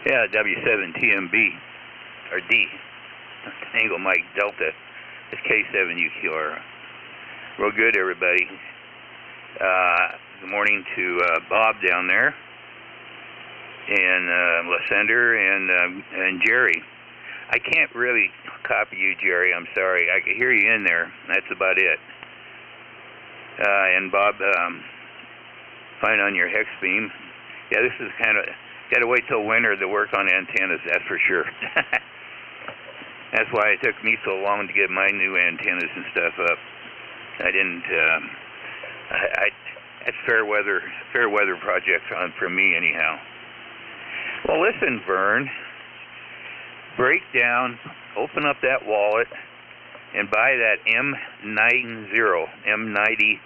Yeah, W7TMD, or D, Tango Mike Delta, it's K7UQR. Real good, everybody. Good morning to Bob down there, and Lysander, and Jerry. I can't really copy you, Jerry. I'm sorry. I can hear you in there. That's about it. And Bob, fine on your hex beam. Yeah, this is kind of, got to wait till winter to work on antennas, that's for sure. That's why it took me so long to get my new antennas and stuff up. I didn't, that's fair weather projects on for me anyhow. Well, listen, Vern, break down, open up that wallet, and buy that M90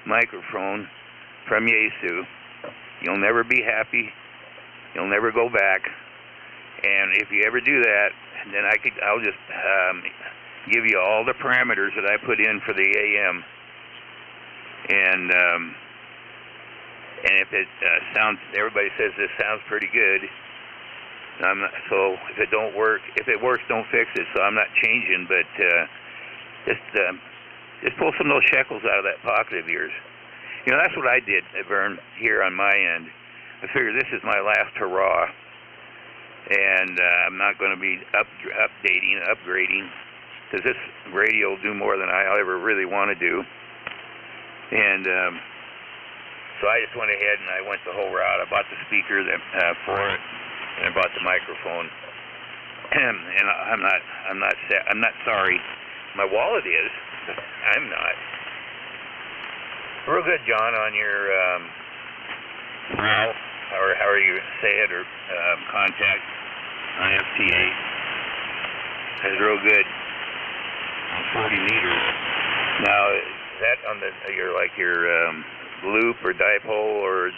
microphone from Yaesu. You'll never be happy. You'll never go back. And if you ever do that, then I'll just give you all the parameters that I put in for the AM. And if it sounds, everybody says this sounds pretty good. I'm not, so if it don't work, if it works, don't fix it. So I'm not changing, but just pull some of those shekels out of that pocket of yours. You know, that's what I did, Vern, here on my end. I figured this is my last hurrah, and I'm not going to be upgrading, because this radio will do more than I ever really want to do. And so I just went ahead and I went the whole route. I bought the speaker for it, and I bought the microphone. And I'm not sorry. My wallet is, but I'm not. Real good, John, on your or however you say it, or contact on FT8. That's real good on 40 meters. Now, is that on your loop or dipole, or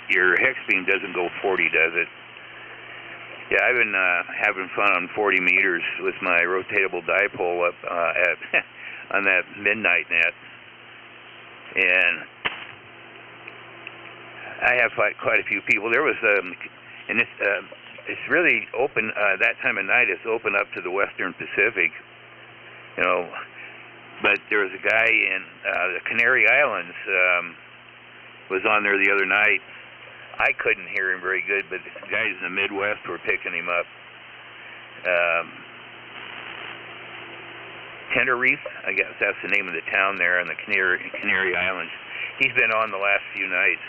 your hex beam doesn't go 40, does it? Yeah, I've been having fun on 40 meters with my rotatable dipole up on that midnight net. And I have quite a few people. There was, and it's really open, that time of night it's open up to the Western Pacific, you know, but there was a guy in the Canary Islands, was on there the other night. I couldn't hear him very good, but the guys in the Midwest were picking him up. Tenerife, I guess that's the name of the town there in the Canary Islands. He's been on the last few nights.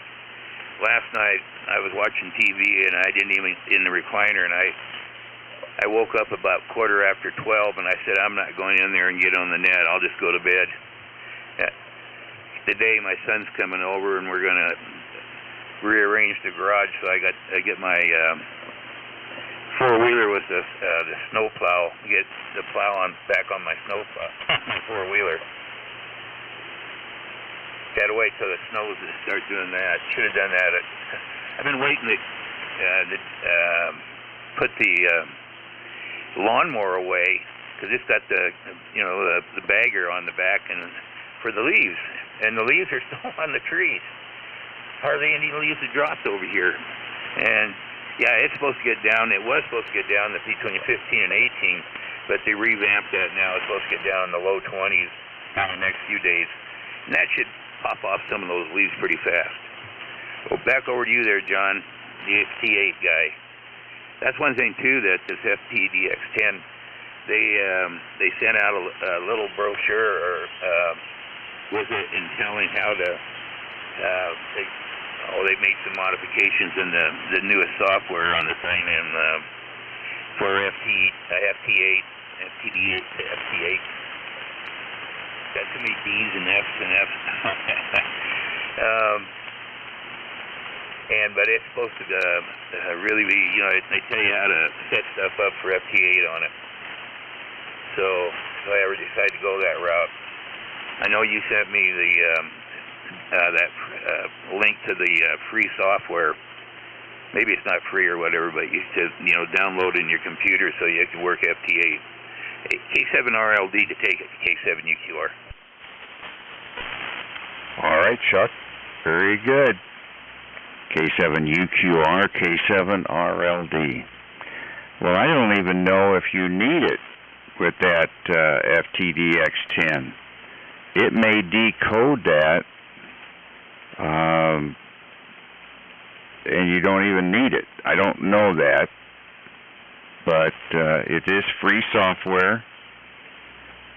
Last night I was watching TV and I didn't even in the recliner, and I woke up about 12:15, and I said, I'm not going in there and get on the net. I'll just go to bed. Today my son's coming over and we're gonna rearrange the garage, so I get my four-wheeler with the snow plow, get the plow back on my snow plow, my four-wheeler. Gotta wait till it snows to start doing that. Should have done that. I've been waiting to put the lawnmower away, because it's got the bagger on the back and for the leaves, and the leaves are still on the trees. Hardly any leaves have dropped over here, and yeah, it's supposed to get down. It was supposed to get down to between 15 and 18, but they revamped that now. It's supposed to get down in the low 20s in the next few days, and that should pop off some of those leaves pretty fast. Well, back over to you there, John, the FT8 guy. That's one thing too, that this FTDX10, they sent out a little brochure or with it in telling how to. They made some modifications in the newest software on the thing, and for FT8, FTD8 to FT8. Got too many D's and F's and F's. But it's supposed to really be, they tell you how to set stuff up for FT8 on it. So if I ever decide to go that route, I know you sent me that link to the free software. Maybe it's not free or whatever, but you should download it in your computer so you can work FT8. K7RLD to take it, K7UQR. All right, Chuck. Very good. K7UQR, K7RLD. Well, I don't even know if you need it with that FTDX10. It may decode that, and you don't even need it. I don't know that, but it is free software.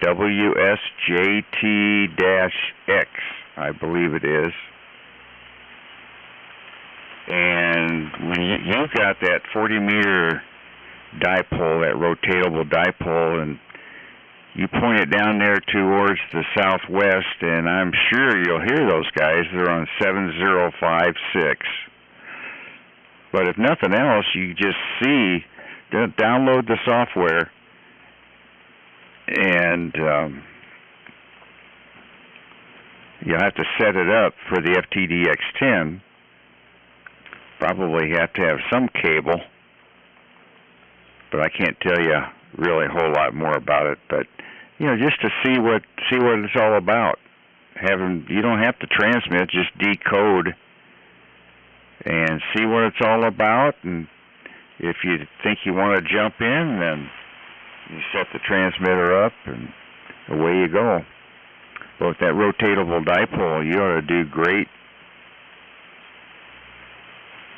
WSJT-X, I believe it is. And when you've got that 40-meter dipole, that rotatable dipole, and you point it down there towards the southwest, and I'm sure you'll hear those guys. They're on 7056. But if nothing else, you just download the software, and you'll have to set it up for the FTDX10. Probably have to have some cable, but I can't tell you really a whole lot more about it. But just to see what it's all about. You don't have to transmit, just decode and see what it's all about. And if you think you want to jump in, then you set the transmitter up and away you go. But with that rotatable dipole, you ought to do great.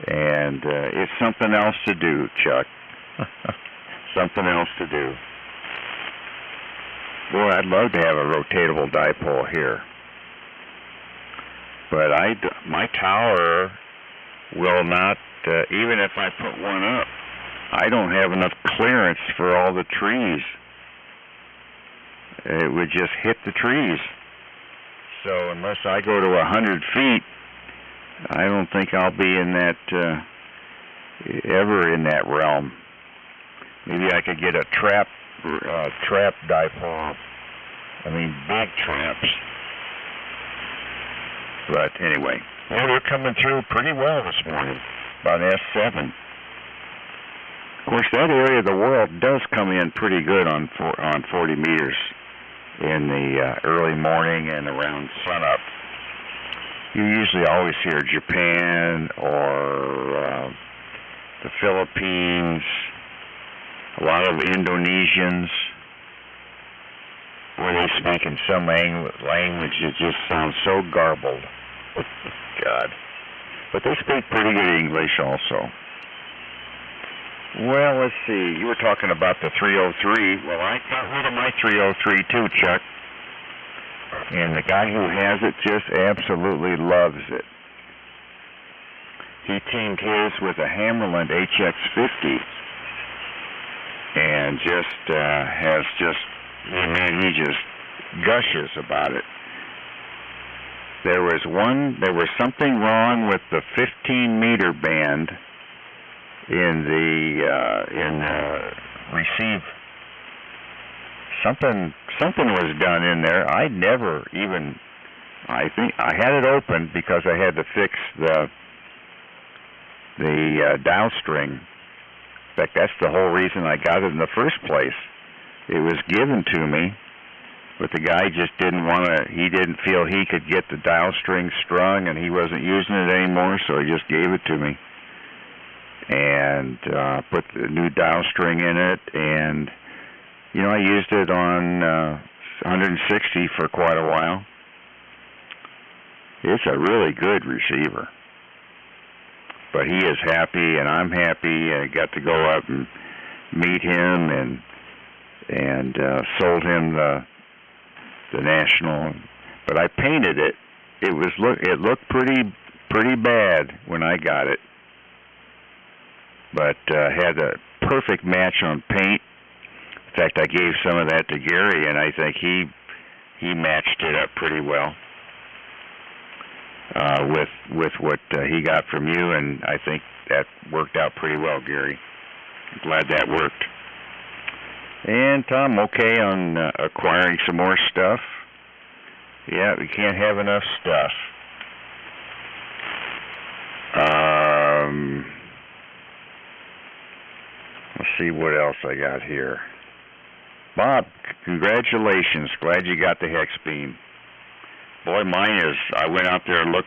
And it's something else to do, Chuck. Something else to do. Boy, I'd love to have a rotatable dipole here. But my tower will not, even if I put one up, I don't have enough clearance for all the trees. It would just hit the trees. So unless I go to 100 feet, I don't think I'll be in that, ever in that realm. Maybe I could get a trap dipole. I mean, big traps. But anyway, we're coming through pretty well this morning, about S7. Of course, that area of the world does come in pretty good on 40 meters in the early morning and around sunup. You usually always hear Japan or the Philippines, a lot of Indonesians, where they speak in some language that just sounds so garbled. God. But they speak pretty good English also. Well, let's see. You were talking about the 303. Well, I got rid of my 303 too, Chuck. And the guy who has it just absolutely loves it. He teamed his with a Hammerland HX50. And he just gushes about it. There was something wrong with the 15-meter band in the receive. Something was done in there. I think I had it open because I had to fix the dial string. In fact, that's the whole reason I got it in the first place. It was given to me, but the guy just he didn't feel he could get the dial string strung, and he wasn't using it anymore, so he just gave it to me. And put the new dial string in it, and I used it on 160 for quite a while. It's a really good receiver. But he is happy, and I'm happy. I got to go up and meet him, and sold him the National. But I painted it. It looked pretty bad when I got it. But had a perfect match on paint. In fact, I gave some of that to Gary, and I think he matched it up pretty well with what he got from you, and I think that worked out pretty well, Gary. I'm glad that worked. And Tom, okay on acquiring some more stuff? Yeah, we can't have enough stuff. Let's see what else I got here. Bob, congratulations. Glad you got the hex beam. Boy, mine is, I went out there and looked